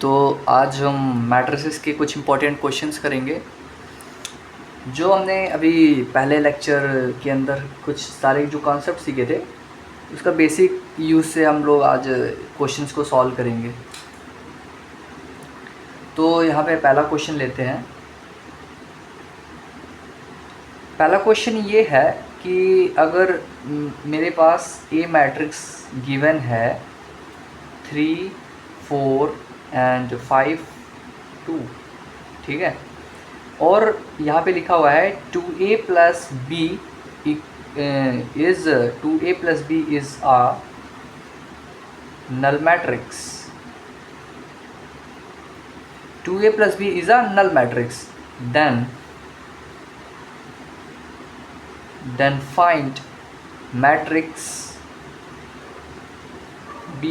तो आज हम मैट्रिसेस के कुछ इम्पोर्टेंट क्वेश्चंस करेंगे जो हमने अभी पहले लेक्चर के अंदर कुछ सारे जो कॉन्सेप्ट सीखे थे उसका बेसिक यूज़ से हम लोग आज क्वेश्चंस को सॉल्व करेंगे। तो यहाँ पे पहला क्वेश्चन लेते हैं। पहला क्वेश्चन ये है कि अगर मेरे पास ए मैट्रिक्स गिवन है 3, 4 एंड 5, 2, ठीक है, और यहाँ पे लिखा हुआ है 2a plus B is 2a plus B is a null matrix. 2a plus B is a null matrix, then find matrix B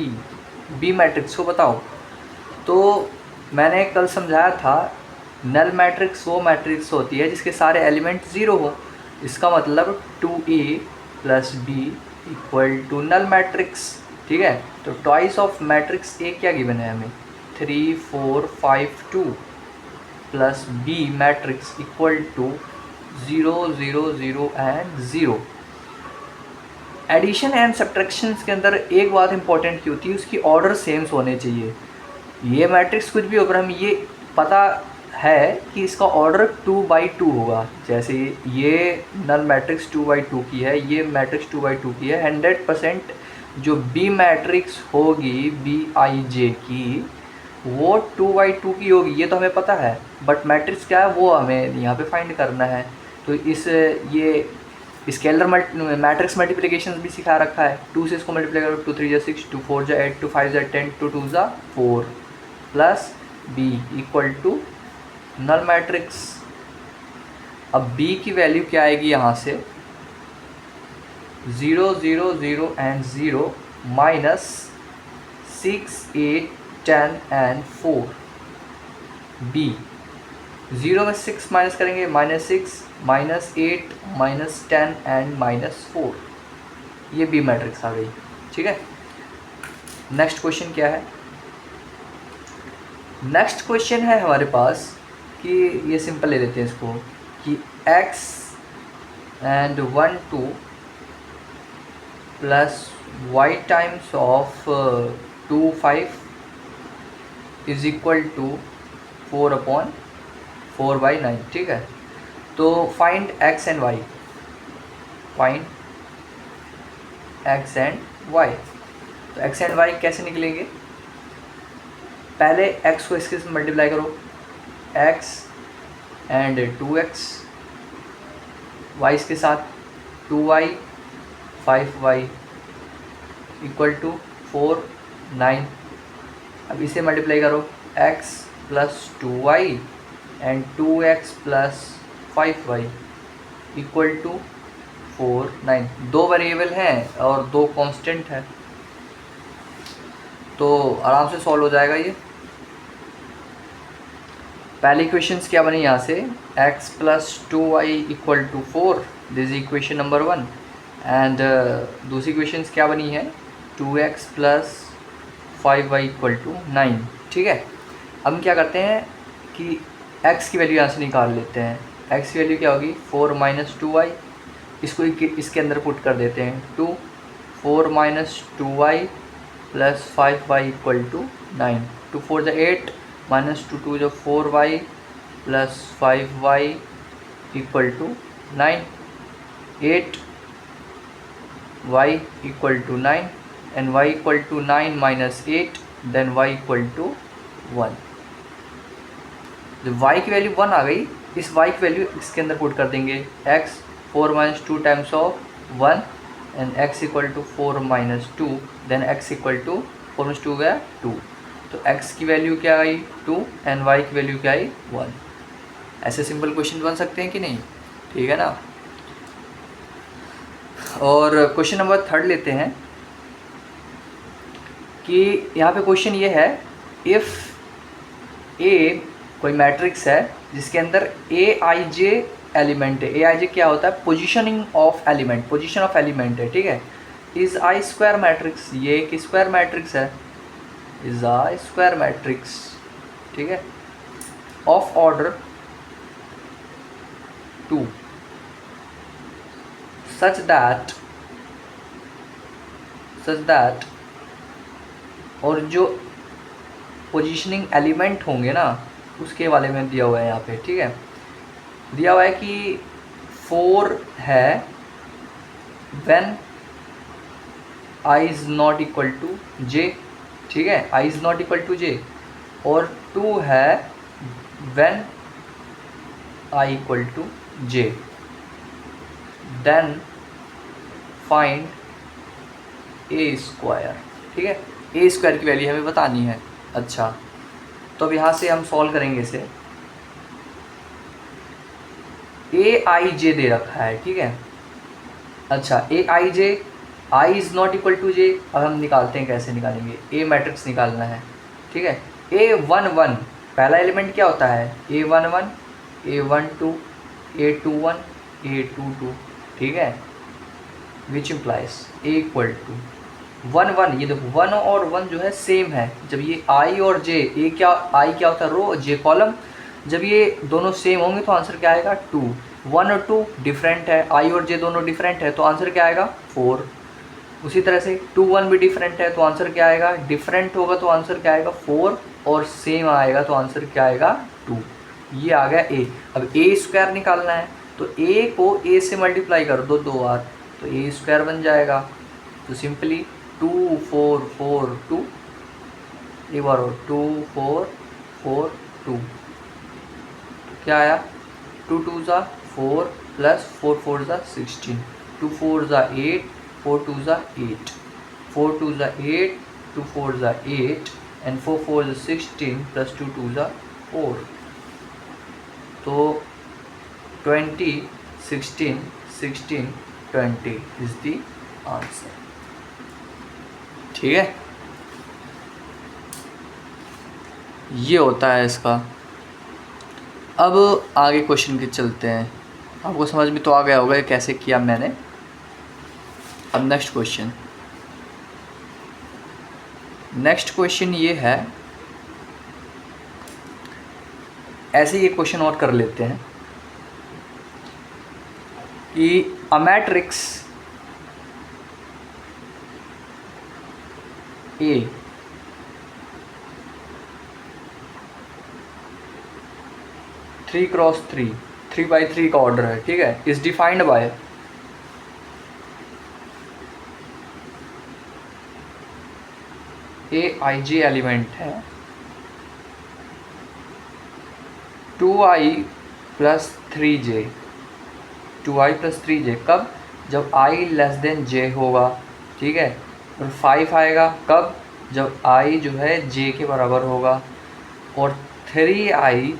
matrix को बताओ। तो मैंने कल समझाया था नल मैट्रिक्स वो मैट्रिक्स होती है जिसके सारे एलिमेंट ज़ीरो हो। इसका मतलब 2a plus B equal to null matrix, ठीक है। तो ट्वाइस ऑफ मैट्रिक्स ए क्या गिवन है हमें 3, 4, 5, 2 plus B matrix equal to 0, 0, 0 and 0। Addition and subtractions के अंदर एक बात इंपॉर्टेंट की होती है, उसकी ऑर्डर सेम्स होने चाहिए। ये मैट्रिक्स कुछ भी हो पर हमें ये पता है कि इसका ऑर्डर 2/2 होगा। जैसे ये नल मैट्रिक्स 2/2 की है, ये मैट्रिक्स 2/2 की है। 100% जो बी मैट्रिक्स होगी Bij की वो 2/2 की होगी, ये तो हमें पता है। बट मैट्रिक्स क्या है वो हमें यहाँ पे फाइंड करना है। तो ये स्केलर मैट्रिक्स मल्टीप्लिकेशन भी सिखा रखा है। 2 से इसको मल्टीप्लाई करो, 2 3 जा 6, 2 4 जा 8, 2 5 जा 10, 2 2 जा 4 plus B equal to null matrix. अब बी की वैल्यू क्या आएगी यहाँ से 0, 0, 0 एंड 0 माइनस 6, 8, 10 एंड 4। बी 0 में 6 माइनस करेंगे -6, -8, -10 एंड -4। ये बी मैट्रिक्स आ गई, ठीक है। नेक्स्ट क्वेश्चन क्या है? नेक्स्ट क्वेश्चन है हमारे पास कि ये सिंपल ले लेते हैं इसको कि x and 1, 2 plus y times of 2, 5 is equal to 4/4/9, ठीक है। तो find x and y, find x and y। तो x एंड y कैसे निकलेंगे? पहले x को इसके साथ मल्टीप्लाई करो, x एंड 2x, y इसके साथ 2y 5y इक्वल टू 4, 9। अब इसे मल्टीप्लाई करो x plus 2y and 2x plus 5y equal to 4, 9। दो वेरिएबल हैं और दो कांस्टेंट है, तो आराम से सॉल्व हो जाएगा ये। पहली इक्वेशंस क्या बनी यहाँ से x plus 2y equal to 4, this is equation number 1। And दूसरी इक्वेशंस क्या बनी है 2x plus 5y equal to 9, ठीक है। अब हम क्या करते हैं कि x की वैल्यू यहाँ से निकाल लेते हैं। x की वैल्यू क्या होगी 4 - 2y, इसको इसके अंदर पुट कर देते हैं 2, 4 - 2y plus 5y equal to 9। 2 4 जा 8 -2 2 जो 4y plus 5y equal to 9। 8y equal to 9 and y equal to 9 - 8, then y equal to 1। जब y की वैल्यू 1 आ गई, इस y की वैल्यू इसके अंदर पुट कर देंगे x 4 - 2 times of 1 and x equal to 4 - 2, then x equal to 4 - 2 गया 2। तो x की वैल्यू क्या आई 2 एंड y की वैल्यू क्या आई 1। ऐसे सिंपल क्वेश्चन बन सकते हैं कि नहीं, ठीक है ना। और क्वेश्चन नंबर 3 लेते हैं कि यहाँ पे क्वेश्चन ये है इफ़ A कोई मैट्रिक्स है जिसके अंदर Aij एलिमेंट है। Aij क्या होता है positioning of element, position of element है, ठीक है। इज़ आई स्क्वायर मैट्रिक्स, ये एक स्क्वायर मैट्रिक्स है, इज़ आई स्क्वायर मैट्रिक्स, ठीक है, ऑफ ऑर्डर 2 सच दैट और जो पोजीशनिंग एलिमेंट होंगे ना उसके बारे में दिया हुआ है यहाँ पे, ठीक है। दिया हुआ है कि 4 है when i is not equal to j, ठीक है, i is not equal to j, और 2 है when i equal to j, then find a square, ठीक है। a स्क्वायर की वैल्यू हमें बतानी है। अच्छा, तो अब यहाँ से हम सॉल्व करेंगे इसे। ए आई जे दे रखा है, ठीक है। अच्छा, ए आई जे, I is not equal to जे। अब हम निकालते हैं, कैसे निकालेंगे, ए मैट्रिक्स निकालना है, ठीक है। ए वन वन पहला एलिमेंट क्या होता है, A one one, A one two, A two one, A two two, ठीक है, which implies A equal to one one. ये देखो 1 और 1 जो है सेम है। जब ये आई और जे, ए क्या, आई क्या होता है रो, जे कॉलम, जब ये दोनों सेम होंगे तो आंसर क्या आएगा 2। 1 और 2 डिफरेंट है, आई और जे दोनों डिफरेंट है तो आंसर क्या आएगा 4। उसी तरह से 2 1 भी डिफरेंट है तो आंसर क्या आएगा, डिफरेंट होगा तो आंसर क्या आएगा 4, और सेम आएगा तो आंसर क्या आएगा 2। ये आ गया ए। अब ए स्क्वायर निकालना है तो ए को ए से मल्टीप्लाई कर दो 2 बार तो ए स्क्वायर बन जाएगा। तो सिंपली 2 4 4 2, एक बार और 2 4 4 2, क्या आया 2 2 ज़ा 4 प्लस 4 4 ज़ा 16, 2 4 ज़ा 8, 4 2 ज़ा 8, 4 2 ज़ा 8, 2 4 ज़ा 8 एंड 4 4 ज़ा 16 प्लस 2 2 ज़ा 4। तो 20 16 16 20 इज़ द आंसर, ठीक है। ये होता है इसका। अब आगे क्वेश्चन के चलते हैं। आपको समझ में तो आ गया होगा ये कैसे किया मैंने। अब नेक्स्ट क्वेश्चन ये है, ऐसे ये क्वेश्चन और कर लेते हैं कि a matrix A 3x3 3x3 का ऑर्डर है, ठीक है, is defined by A I J element है 2i plus 3j, 2i plus 3j कब, जब i लेस देन j होगा, ठीक है। और 5 आएगा कब, जब i जो है j के बराबर होगा। और 3i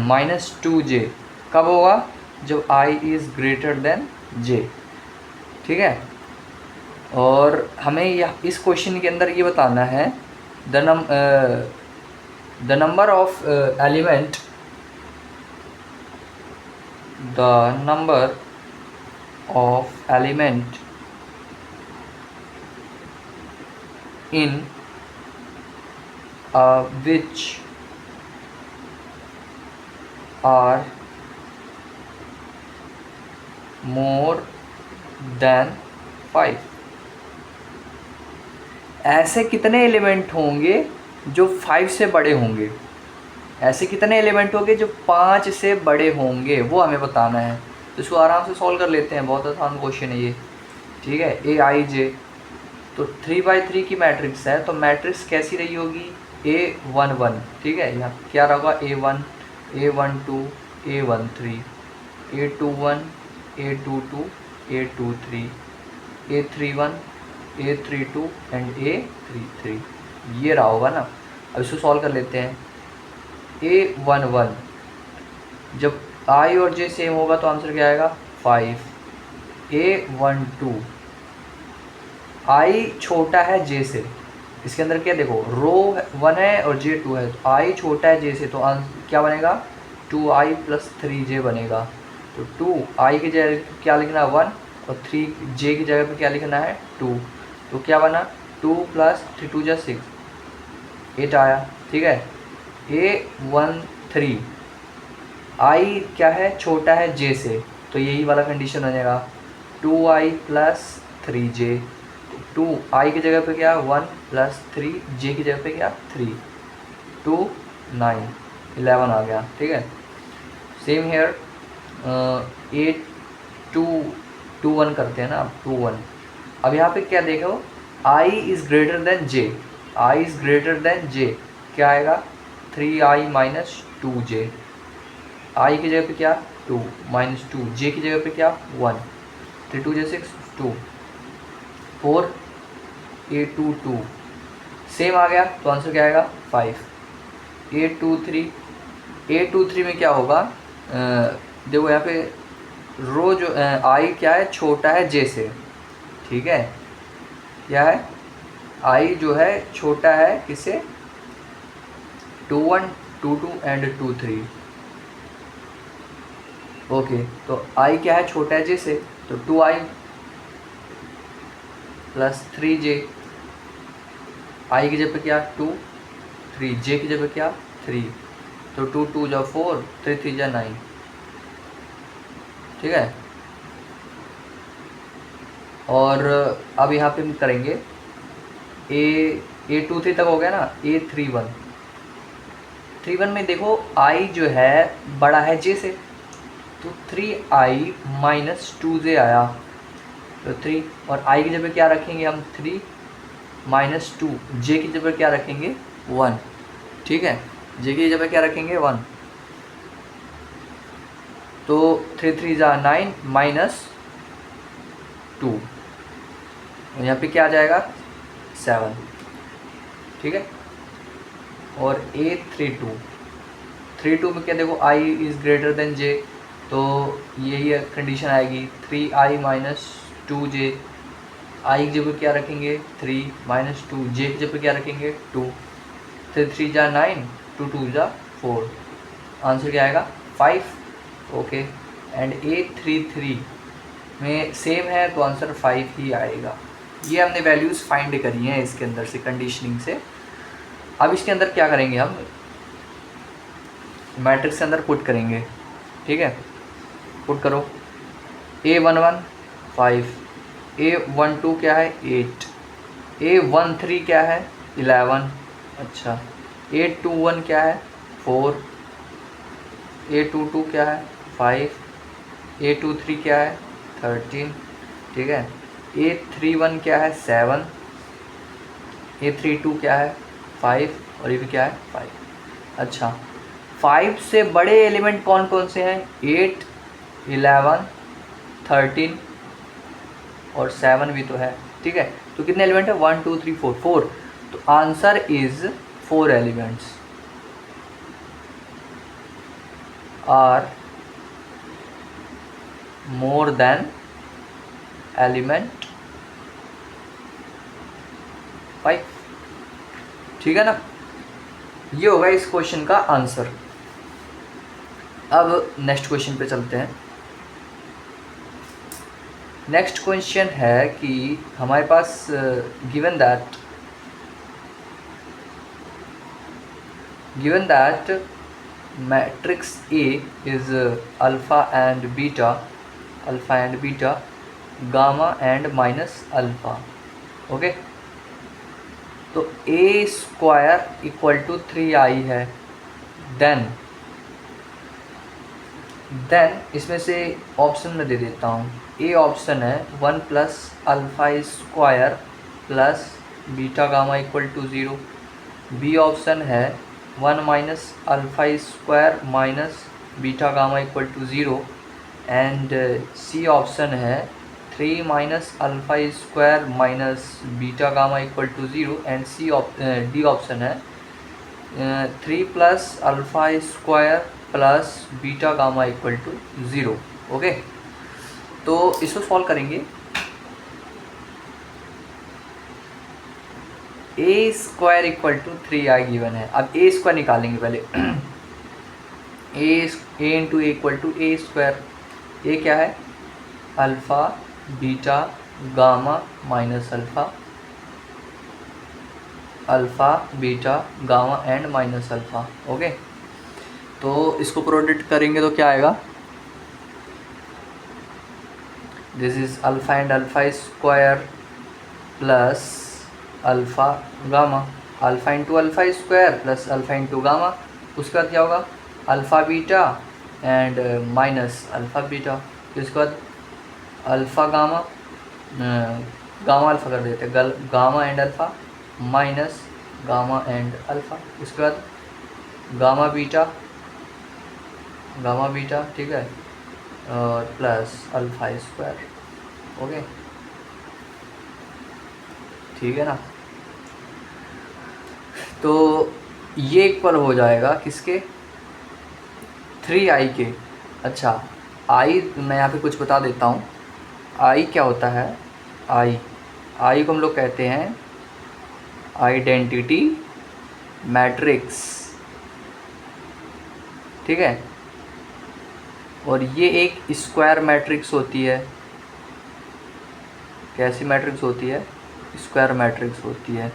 माइनस 2j कब होगा, जब i is greater than j, ठीक है। और हमें यह इस क्वेश्चन के अंदर ये बताना है the number of element, the number of element in which are more than 5। ऐसे कितने एलिमेंट होंगे जो 5 से बड़े होंगे, ऐसे कितने एलिमेंट होंगे जो 5 से बड़े होंगे, वो हमें बताना है। तो इसको आराम से सॉल्व कर लेते हैं, बहुत आसान क्वेश्चन है ये, ठीक है। ए आई जे, तो 3x3 की मैट्रिक्स है तो मैट्रिक्स कैसी रही होगी, A11, ठीक है। यहाँ क्या रहा, A1 A12 A13 A21 A22 A23 A31 A32 and A33, ये रहा होगा ना। अब इसको सॉल्व कर लेते हैं। A11 जब I और J सेम होगा तो आंसर क्या आएगा 5। A12 i छोटा है j से, इसके अंदर क्या देखो रो 1 है और j 2 है, तो i छोटा है j से तो क्या बनेगा 2i प्लस 3j बनेगा। तो 2i की जगह क्या लिखना है 1 और 3j की जगह पे क्या लिखना है 2, तो क्या बना 2 प्लस 3 2 जा 6 8 आया, ठीक है। A13 आई क्या है, छोटा है जे से, तो यही वाला कंडीशन हो जाएगा 2i प्लस 3j। 2 आई की जगह पे क्या 1 प्लस 3 जे की जगह पे क्या 3, 2 9 11 आ गया। ठीक है, सेम हेयर A2 करते हैं ना, अब 2 1। अब यहाँ पे क्या देखो, i is greater than j, i is greater than j, क्या आएगा 3i माइनस 2j। i की जगह पे क्या 2 माइनस 2, j की जगह पे क्या 1, 3 2 6 2 4 A22 सेम आ गया, तो आंसर क्या आएगा 5। A23 में क्या होगा, देखो यहाँ पे रो जो i क्या है, छोटा है j से। ठीक है, क्या है i जो है छोटा है किससे, 2 1 2 2 एंड 2 3। ओके, तो i क्या है, छोटा है j से, तो 2i प्लस 3j। i की जगह पे क्या 2, 3 j की जगह पे क्या 3, तो 2 2 जा 4, 3 3 जा 9। ठीक है, और अब यहाँ पे हम करेंगे A23 तक हो गया ना, A31 में देखो i जो है बड़ा है j से, तो 3i माइनस 2j आया, तो 3, और i की जगह क्या रखेंगे हम 3 माइनस 2, j की जगह क्या रखेंगे 1। ठीक है, j की जगह क्या रखेंगे 1, तो 3 3 जा 9 माइनस 2, यहाँ पे क्या आ जाएगा 7। ठीक है, और A32 में क्या देखो i is greater than j, तो यही कंडीशन आएगी 3i माइनस 2j। i की जगह क्या रखेंगे 3 माइनस 2, j की जगह क्या रखेंगे 2, 3 3 जा 9, 2 2 जा 4, आंसर क्या आएगा 5। ओके, एंड A33 में सेम है, तो आंसर 5 ही आएगा। ये हमने वैल्यूज़ फाइंड करी हैं इसके अंदर से, कंडीशनिंग से। अब इसके अंदर क्या करेंगे, हम मैट्रिक्स के अंदर पुट करेंगे। ठीक है, पुट करो, A11 5, A12 क्या है 8, A13 क्या है 11, अच्छा, A21 क्या है 4, A22 क्या है 5, A23 क्या है 13। ठीक है, A31 क्या है 7, A32 क्या है 5, और ये भी क्या है 5। अच्छा, 5 से बड़े एलिमेंट कौन कौन से हैं, 8 11 13 और 7 भी तो है। ठीक है, तो कितने एलिमेंट है 1 2 3 4 4, तो answer is 4 elements are more than element 5। ठीक है ना, ये होगा इस क्वेश्चन का आंसर। अब नेक्स्ट क्वेश्चन पे चलते हैं। नेक्स्ट क्वेश्चन है कि हमारे पास given that matrix A is alpha and beta gamma and minus alpha. Okay, तो A² इक्वल टू 3i है, देन इसमें से ऑप्शन में दे देता हूँ। ए ऑप्शन है 1 plus alpha square plus beta gamma equal to 0। B option है 1 minus alpha square minus beta gamma equal to 0। And C option है 3 minus alpha square minus beta gamma equal to 0। And D option है 3 plus alpha square plus beta gamma equal to 0। Okay, तो इसको solve करेंगे। A² equal to 3i given है। अब A² निकालेंगे पहले। A into A equal to A²। A क्या है alpha beta gamma minus alpha. Alpha beta gamma and minus alpha. Okay, तो इसको प्रोडक्ट करेंगे तो क्या आएगा, this is alpha and alpha square plus alpha gamma, alpha into alpha square plus alpha into gamma, उसके बाद क्या होगा alpha beta and minus alpha beta, फिर उसके बाद अल्फ़ा गामा, गामा अल्फ़ा कर देते हैं, gamma and alpha minus gamma and alpha, उसके बाद गामा बीटा ठीक है, और प्लस अल्फ़ा स्क्वायर। ओके, ठीक है ना। तो ये इक्वल हो जाएगा किसके, 3i के। अच्छा, i मैं यहाँ पे कुछ बता देता हूँ, i क्या होता है, i को हम लोग कहते हैं आइडेंटिटी मैट्रिक्स, ठीक है, और ये एक स्क्वायर मैट्रिक्स होती है। कैसी मैट्रिक्स होती है, स्क्वायर मैट्रिक्स होती है,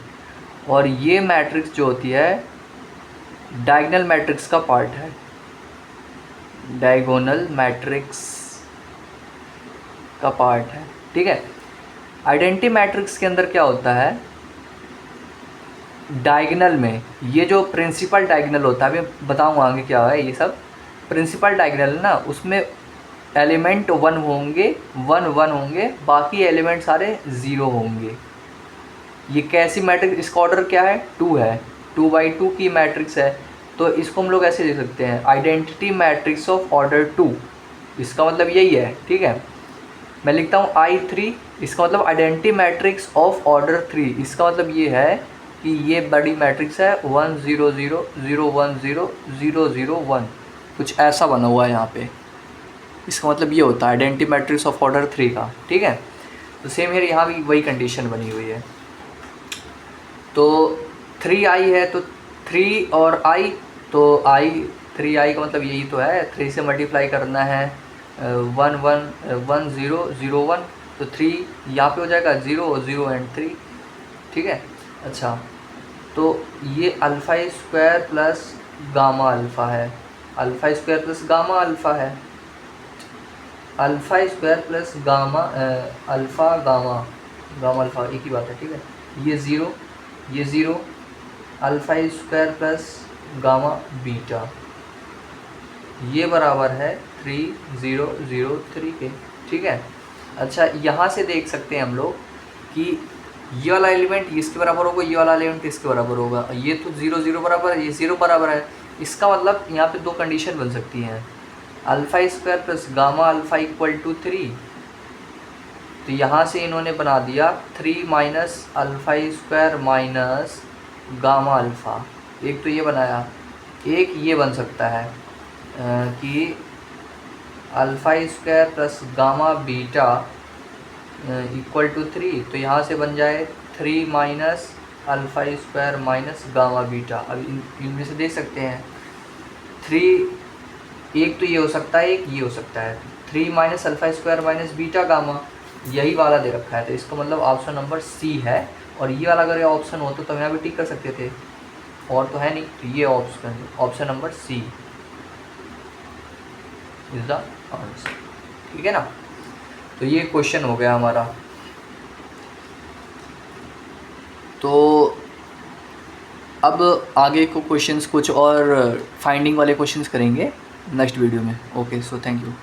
और ये मैट्रिक्स जो होती है डायगोनल मैट्रिक्स का पार्ट है, डायगोनल मैट्रिक्स का पार्ट है, ठीक है। आइडेंटिटी मैट्रिक्स के अंदर क्या होता है, डायगोनल में ये जो प्रिंसिपल डायगोनल होता है, अभी बताऊँगा आगे क्या है ये सब, प्रिंसिपल डायगोनल ना, उसमें एलिमेंट वन होंगे, बाकी एलिमेंट सारे ज़ीरो होंगे। ये कैसी मैट्रिक्स, इसका ऑर्डर क्या है, 2 है, 2×2 की मैट्रिक्स है, तो इसको हम लोग ऐसे लिख सकते हैं आइडेंटिटी मैट्रिक्स ऑफ ऑर्डर 2, इसका मतलब यही है, ठीक है। मैं लिखता हूँ I3, इसका मतलब आइडेंटिटी मैट्रिक्स ऑफ ऑर्डर 3, इसका मतलब ये है कि ये बड़ी मैट्रिक्स है 1 0 0 0 1 0 0 0 1, कुछ ऐसा बना हुआ है यहाँ पे, इसका मतलब ये होता है आइडेंटिटी मैट्रिक्स ऑफ ऑर्डर 3 का, ठीक है। तो सेम है, यहाँ भी वही कंडीशन बनी हुई है। तो 3i है, तो 3 और i, तो 3i का मतलब यही तो है, 3 से मल्टीप्लाई करना है 1 0 0 1, तो 3 यहाँ पे हो जाएगा 0 0 एंड 3, ठीक है। अच्छा, तो ये alpha square plus gamma alpha है, alpha square plus gamma alpha है, alpha square plus gamma alpha gamma alpha एक ही बात है, ठीक है। ये zero alpha square plus gamma beta, ये बराबर है 3 0 0 3 के, ठीक है। अच्छा, यहाँ से देख सकते हैं हम लोग कि ये वाला एलिमेंट इसके बराबर होगा, ये वाला एलिमेंट इसके बराबर होगा, ये तो 0 0 बराबर है, ये 0 बराबर है, इसका मतलब यहाँ पे दो कंडीशन बन सकती हैं, alpha square plus gamma alpha equal to 3, तो यहाँ से इन्होंने बना दिया 3 minus alpha square minus gamma alpha, एक तो ये बनाया, एक ये बन सकता है कि alpha square plus gamma beta equal to 3, तो यहाँ से बन जाए 3 minus alpha square minus gamma beta. अब इनमें से देख सकते हैं 3, एक तो ये हो सकता है, एक ये हो सकता है, 3 minus alpha square minus beta gamma, यही वाला दे रखा है, तो इसका मतलब ऑप्शन नंबर सी है। और ये वाला अगर ये ऑप्शन होता तो हम यहाँ भी टिक कर सकते थे, और तो है नहीं, तो ये option number C is the answer, ठीक है ना। तो ये क्वेश्चन हो गया हमारा। तो अब आगे को क्वेश्चंस कुछ और फाइंडिंग वाले क्वेश्चंस करेंगे नेक्स्ट वीडियो में। Okay, so thank you.